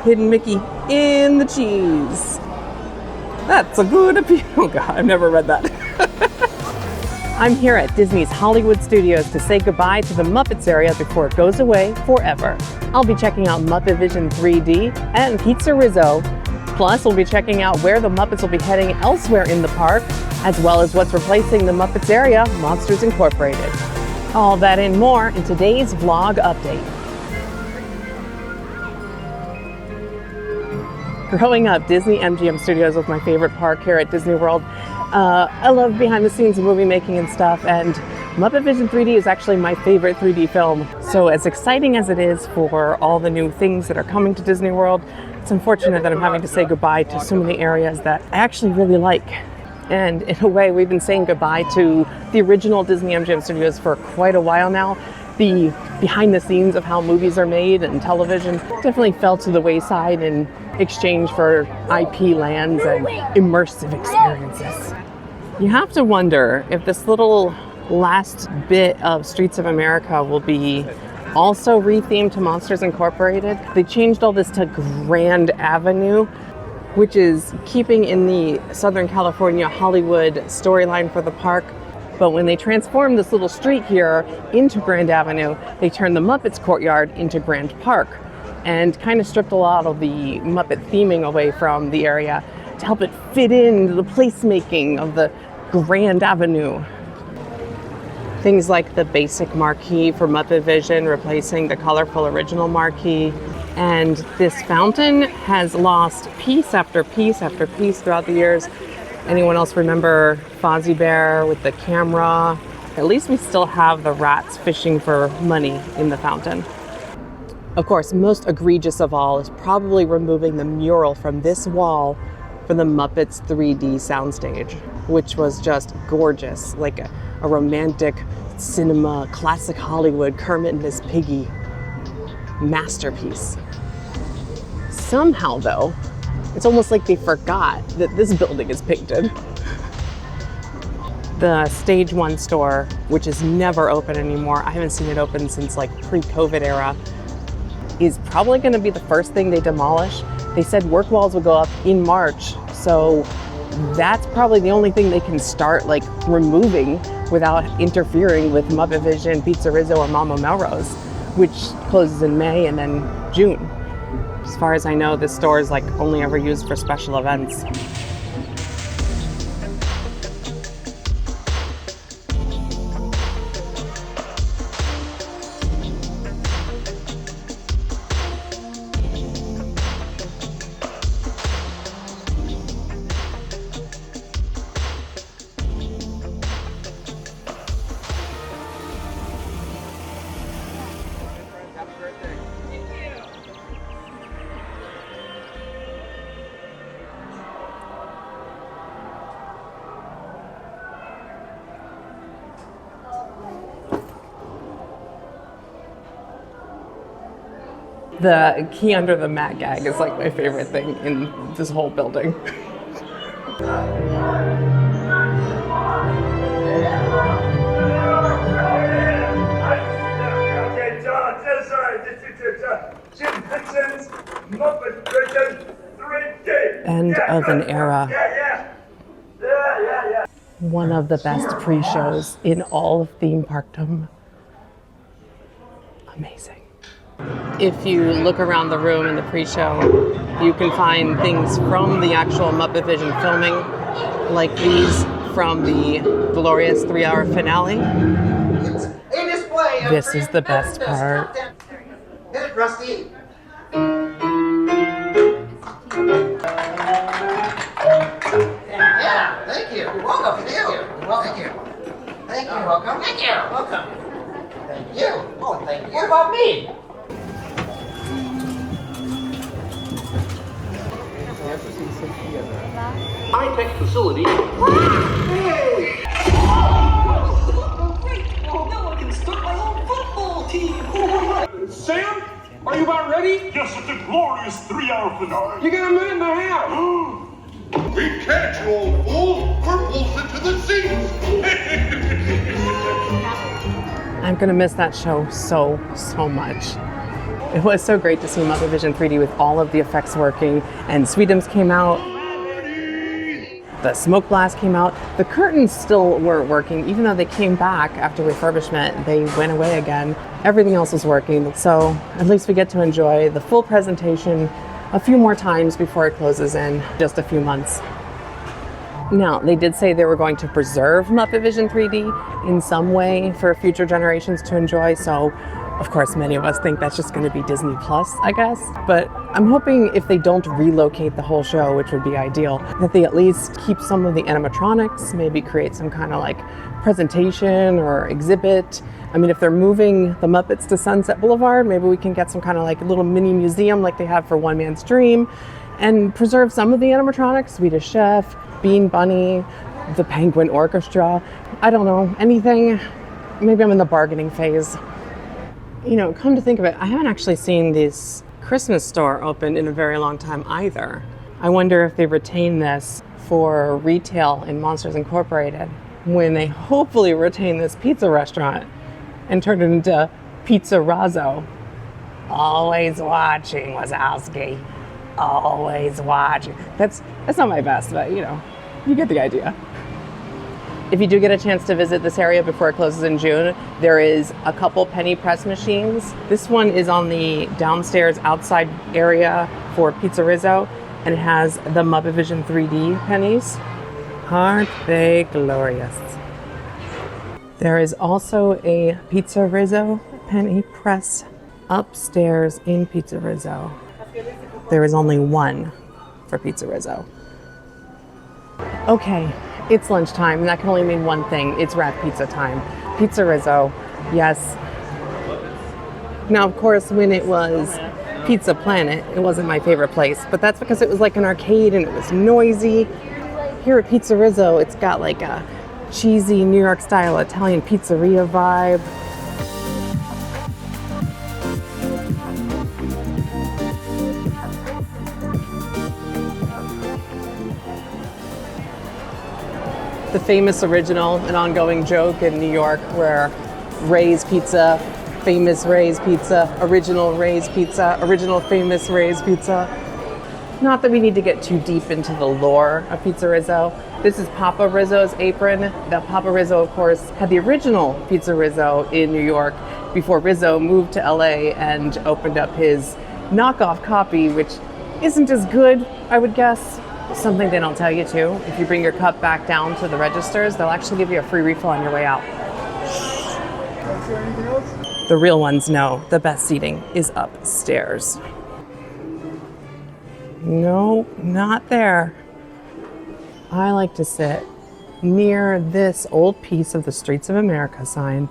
hidden Mickey in the cheese. That's a good appeal. Oh God, I've never read that. I'm here at Disney's Hollywood Studios to say goodbye to the Muppets area before it goes away forever. I'll be checking out Muppet Vision 3D and PizzeRizzo. Plus, we'll be checking out where the Muppets will be heading elsewhere in the park, as well as what's replacing the Muppets area, Monsters Incorporated. All that and more in today's vlog update. Growing up, Disney MGM Studios was my favorite park here at Disney World. I love behind the scenes movie making and stuff, and Muppet Vision 3D is actually my favorite 3D film. So as exciting as it is for all the new things that are coming to Disney World, it's unfortunate that I'm having to say goodbye to so many areas that I actually really like. And in a way, we've been saying goodbye to the original Disney MGM Studios for quite a while now. The behind the scenes of how movies are made and television definitely fell to the wayside in exchange for IP lands and immersive experiences. You have to wonder if this little last bit of Streets of America will be also rethemed to Monsters Incorporated. They changed all this to Grand Avenue, which is keeping in the Southern California Hollywood storyline for the park. But when they transformed this little street here into Grand Avenue, they turned the Muppets Courtyard into Grand Park and kind of stripped a lot of the Muppet theming away from the area to help it fit into the placemaking of the Grand Avenue. Things like the basic marquee for Muppet Vision replacing the colorful original marquee. And this fountain has lost piece after piece after piece throughout the years. Anyone else remember Fozzie Bear with the camera? At least we still have the rats fishing for money in the fountain. Of course, most egregious of all is probably removing the mural from this wall for the Muppets 3D soundstage, which was just gorgeous, like a romantic cinema, classic Hollywood, Kermit and Miss Piggy masterpiece. Somehow though, it's almost like they forgot that this building is painted. The Stage 1 store, which is never open anymore, I haven't seen it open since like pre-COVID era, is probably going to be the first thing they demolish. They said work walls would go up in March, so that's probably the only thing they can start like removing without interfering with Muppet Vision, PizzeRizzo, or Mama Melrose, which closes in May and then June. As far as I know, this store is like only ever used for special events. The key under the mat gag is like my favorite thing in this whole building. Okay, John, Jim Henson's Muppet Vision 3D. End of an era. Yeah. One of the best pre-shows in all of theme parkdom. Amazing. If you look around the room in the pre-show, you can find things from the actual Muppet Vision filming, like these from the glorious 3-hour finale. This is the best part. Hit it, Rusty. Yeah, thank you. You're welcome. Thank you. Thank you. Thank you. Welcome. Thank you. Welcome. Thank you. Oh, thank you. What about me? High-tech facility. Hey! Oh, now I can start my own football team! Sam, are you about ready? Yes, it's a glorious 3-hour finale. You got a minute and a half. We can't, you old fool. We're bolted to the seats. I'm gonna miss that show so much. It was so great to see Muppet Vision 3D with all of the effects working, and Sweetums came out, the smoke blast came out. The curtains still weren't working, even though they came back after refurbishment, they went away again. Everything else was working, so at least we get to enjoy the full presentation a few more times before it closes in just a few months. Now, they did say they were going to preserve Muppet Vision 3D in some way for future generations to enjoy, so of course many of us think that's just going to be Disney Plus, I guess. But I'm hoping if they don't relocate the whole show, which would be ideal, that they at least keep some of the animatronics, maybe create some kind of like presentation or exhibit. I mean, if they're moving the Muppets to Sunset Boulevard, maybe we can get some kind of like little mini museum like they have for One Man's Dream and preserve some of the animatronics, Swedish Chef, Bean Bunny, the Penguin Orchestra. I don't know, anything. Maybe I'm in the bargaining phase. You know, come to think of it, I haven't actually seen this Christmas store open in a very long time either. I wonder if they retain this for retail in Monsters Incorporated when they hopefully retain this pizza restaurant and turn it into PizzeRizzo. Always watching, Wazowski. Always watching. That's not my best, but you know, you get the idea. If you do get a chance to visit this area before it closes in June, there is a couple penny press machines. This one is on the downstairs outside area for PizzeRizzo, and it has the Muppet Vision 3D pennies. Aren't they glorious? There is also a PizzeRizzo penny press upstairs in PizzeRizzo. There is only one for PizzeRizzo. Okay. It's lunchtime, and that can only mean one thing. It's wrap pizza time. PizzeRizzo, yes. Now, of course, when it was Pizza Planet, it wasn't my favorite place, but that's because it was like an arcade and it was noisy. Here at PizzeRizzo, it's got like a cheesy New York style Italian pizzeria vibe. The famous original, an ongoing joke in New York where Ray's Pizza, famous Ray's Pizza, original Ray's Pizza, original famous Ray's Pizza. Not that we need to get too deep into the lore of PizzeRizzo. This is Papa Rizzo's apron. Now, Papa Rizzo, of course, had the original PizzeRizzo in New York before Rizzo moved to LA and opened up his knockoff copy, which isn't as good, I would guess. Something they don't tell you to. If you bring your cup back down to the registers, they'll actually give you a free refill on your way out. The real ones know the best seating is upstairs. No, not there. I like to sit near this old piece of the Streets of America sign.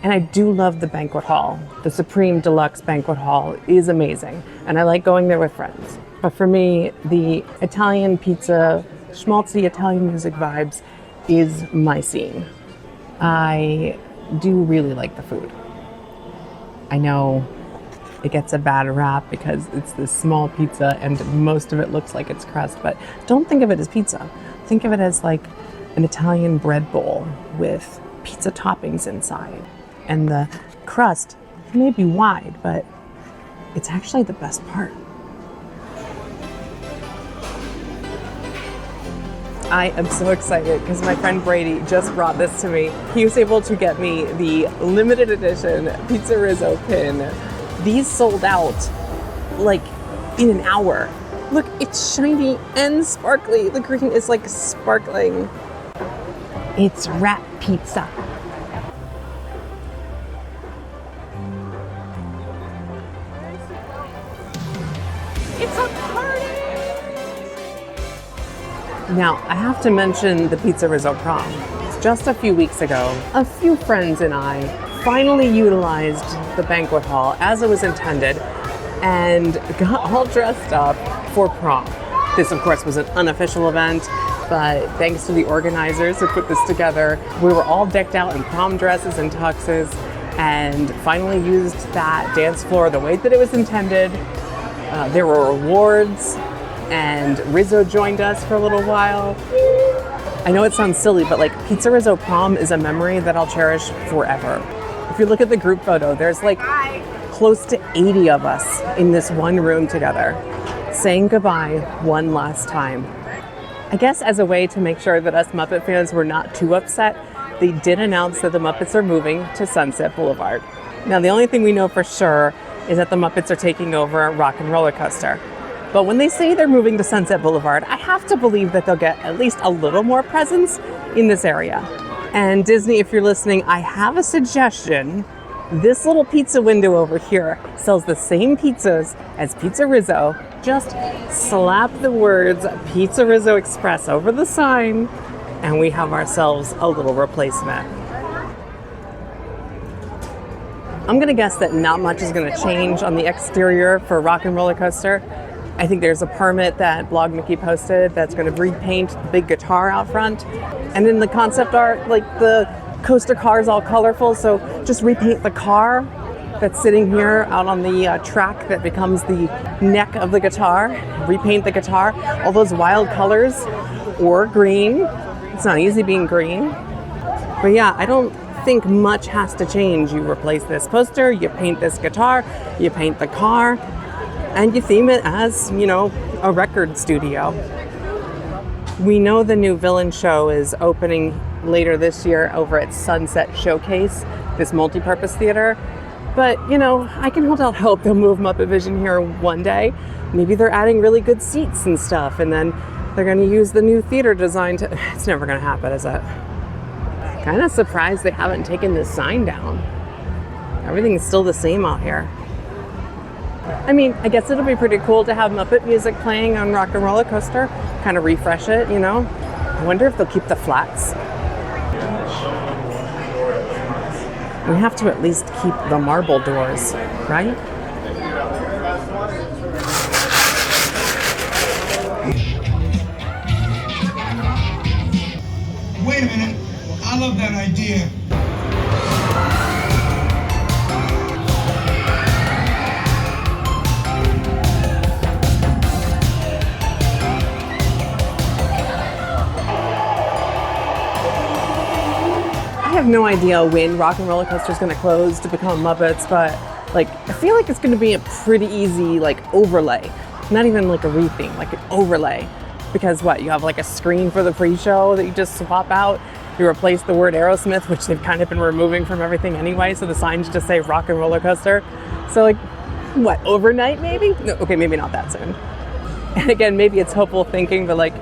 And I do love the banquet hall. The Supreme Deluxe Banquet Hall is amazing. And I like going there with friends. But for me, the Italian pizza, schmaltzy Italian music vibes is my scene. I do really like the food. I know it gets a bad rap because it's this small pizza and most of it looks like it's crust, but don't think of it as pizza. Think of it as like an Italian bread bowl with pizza toppings inside. And the crust may be wide, but it's actually the best part. I am so excited because my friend Brady just brought this to me. He was able to get me the limited edition PizzeRizzo pin. These sold out like in an hour. Look, it's shiny and sparkly. The green is like sparkling. It's wrap pizza. It's a party! Now, I have to mention the PizzeRizzo prom. Just a few weeks ago, a few friends and I finally utilized the banquet hall as it was intended and got all dressed up for prom. This, of course, was an unofficial event, but thanks to the organizers who put this together, we were all decked out in prom dresses and tuxes and finally used that dance floor the way that it was intended. There were awards, and Rizzo joined us for a little while. I know it sounds silly, but like PizzeRizzo prom is a memory that I'll cherish forever. If you look at the group photo, there's like close to 80 of us in this one room together, saying goodbye one last time. I guess as a way to make sure that us Muppet fans were not too upset, they did announce that the Muppets are moving to Sunset Boulevard. Now, the only thing we know for sure is that the Muppets are taking over Rock and Roller Coaster. But when they say they're moving to Sunset Boulevard, I have to believe that they'll get at least a little more presence in this area. And Disney, if you're listening, I have a suggestion. This little pizza window over here sells the same pizzas as PizzeRizzo. Just slap the words PizzeRizzo Express over the sign, and we have ourselves a little replacement. I'm gonna guess that not much is gonna change on the exterior for Rock and Roller Coaster. I think there's a permit that Blog Mickey posted that's gonna repaint the big guitar out front. And in the concept art, like the coaster car is all colorful, so just repaint the car that's sitting here out on the track that becomes the neck of the guitar. Repaint the guitar, all those wild colors, or green. It's not easy being green. But yeah, I don't think much has to change. You replace this poster, you paint this guitar, you paint the car, and you theme it as, you know, a record studio. We know the new villain show is opening later this year over at Sunset Showcase, this multi-purpose theater. But, you know, I can hold out hope they'll move Muppet Vision here one day. Maybe they're adding really good seats and stuff, and then they're going to use the new theater design to... It's never going to happen, is it? Kind of surprised they haven't taken this sign down. Everything's still the same out here. I mean, I guess it'll be pretty cool to have Muppet music playing on Rock and Roller Coaster. Kind of refresh it, you know? I wonder if they'll keep the flats. We have to at least keep the marble doors, right? Wait a minute. I love that idea. I have no idea when Rock and Roller Coaster is going to close to become Muppets, but like I feel like it's going to be a pretty easy like overlay, not even like a retheme, like an overlay. Because what, you have like a screen for the pre-show that you just swap out. You replace the word Aerosmith, which they've kind of been removing from everything anyway, so the signs just say Rock and Roller Coaster. So like, what, overnight maybe? No, okay, maybe not that soon. And again, maybe it's hopeful thinking, but like,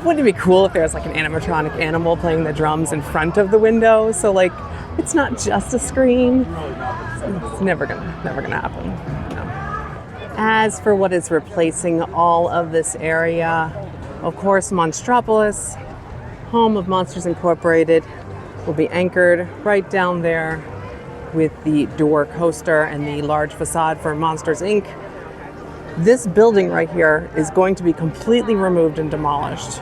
wouldn't it be cool if there was like an animatronic animal playing the drums in front of the window? So like, it's not just a screen. It's never gonna happen. No. As for what is replacing all of this area, of course, Monstropolis, home of Monsters Incorporated, will be anchored right down there with the door coaster and the large facade for Monsters Inc. This building right here is going to be completely removed and demolished.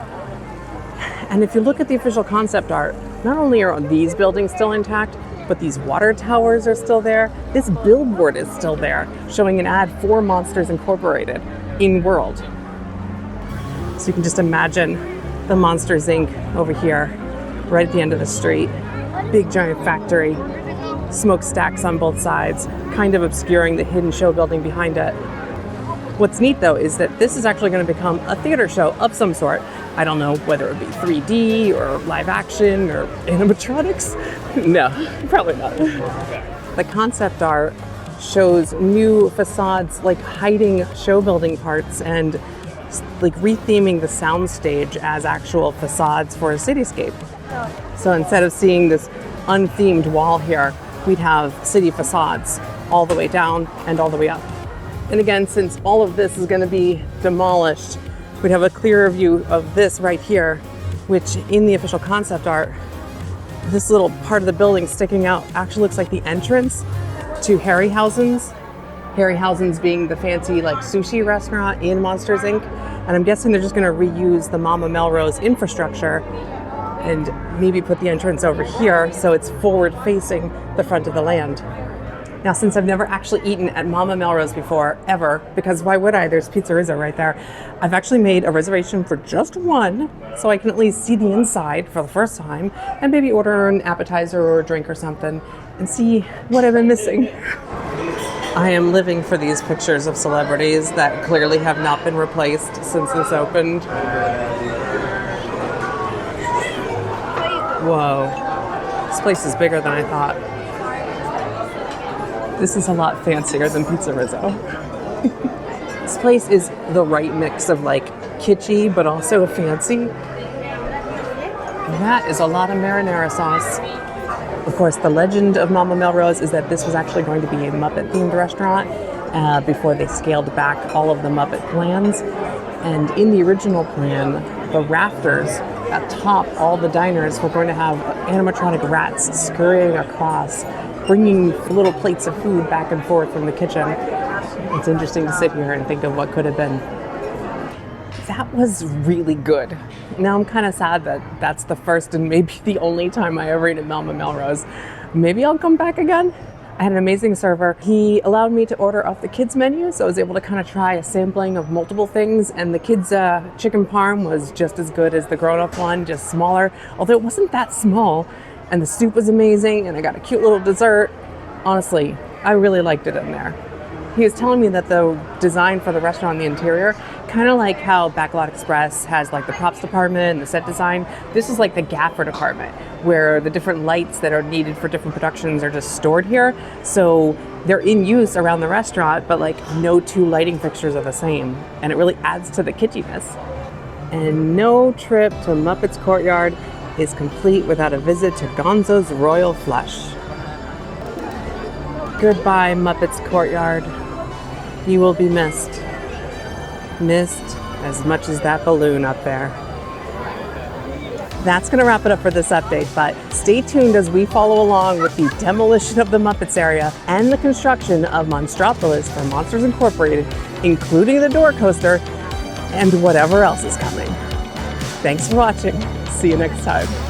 And if you look at the official concept art, not only are these buildings still intact, but these water towers are still there. This billboard is still there, showing an ad for Monsters Incorporated in World. So you can just imagine the Monsters Inc. over here, right at the end of the street. Big giant factory, smokestacks on both sides, kind of obscuring the hidden show building behind it. What's neat though is that this is actually going to become a theater show of some sort. I don't know whether it would be 3D or live action or animatronics. No, probably not. The concept art shows new facades like hiding show building parts and like retheming the soundstage as actual facades for a cityscape. So instead of seeing this unthemed wall here, we'd have city facades all the way down and all the way up. And again, since all of this is going to be demolished, we'd have a clearer view of this right here, which in the official concept art, this little part of the building sticking out actually looks like the entrance to Harryhausen's. Harryhausen's being the fancy like sushi restaurant in Monsters Inc. And I'm guessing they're just going to reuse the Mama Melrose infrastructure and maybe put the entrance over here so it's forward facing the front of the land. Now, since I've never actually eaten at Mama Melrose before, ever, because why would I? There's PizzeRizzo right there. I've actually made a reservation for just one, so I can at least see the inside for the first time, and maybe order an appetizer or a drink or something, and see what I've been missing. I am living for these pictures of celebrities that clearly have not been replaced since this opened. Whoa. This place is bigger than I thought. This is a lot fancier than PizzeRizzo. This place is the right mix of like kitschy but also fancy. And that is a lot of marinara sauce. Of course, the legend of Mama Melrose is that this was actually going to be a Muppet-themed restaurant before they scaled back all of the Muppet plans. And in the original plan, the rafters atop all the diners were going to have animatronic rats scurrying across, bringing little plates of food back and forth from the kitchen. It's interesting to sit here and think of what could have been. That was really good. Now I'm kind of sad that that's the first and maybe the only time I ever ate at Mama Melrose. Maybe I'll come back again. I had an amazing server. He allowed me to order off the kids menu, so I was able to kind of try a sampling of multiple things, and the kids chicken parm was just as good as the grown-up one, just smaller, although it wasn't that small. And the soup was amazing, and I got a cute little dessert. Honestly, I really liked it in there. He was telling me that the design for the restaurant, the interior, kind of like how Backlot Express has like the props department and the set design, this is like the gaffer department, where the different lights that are needed for different productions are just stored here. So they're in use around the restaurant, but like no two lighting fixtures are the same. And it really adds to the kitschiness. And no trip to Muppets Courtyard is complete without a visit to Gonzo's Royal Flush. Goodbye, Muppets Courtyard. You will be missed. Missed as much as that balloon up there. That's going to wrap it up for this update, but stay tuned as we follow along with the demolition of the Muppets area and the construction of Monstropolis for Monsters Incorporated, including the door coaster and whatever else is coming. Thanks for watching. See you next time.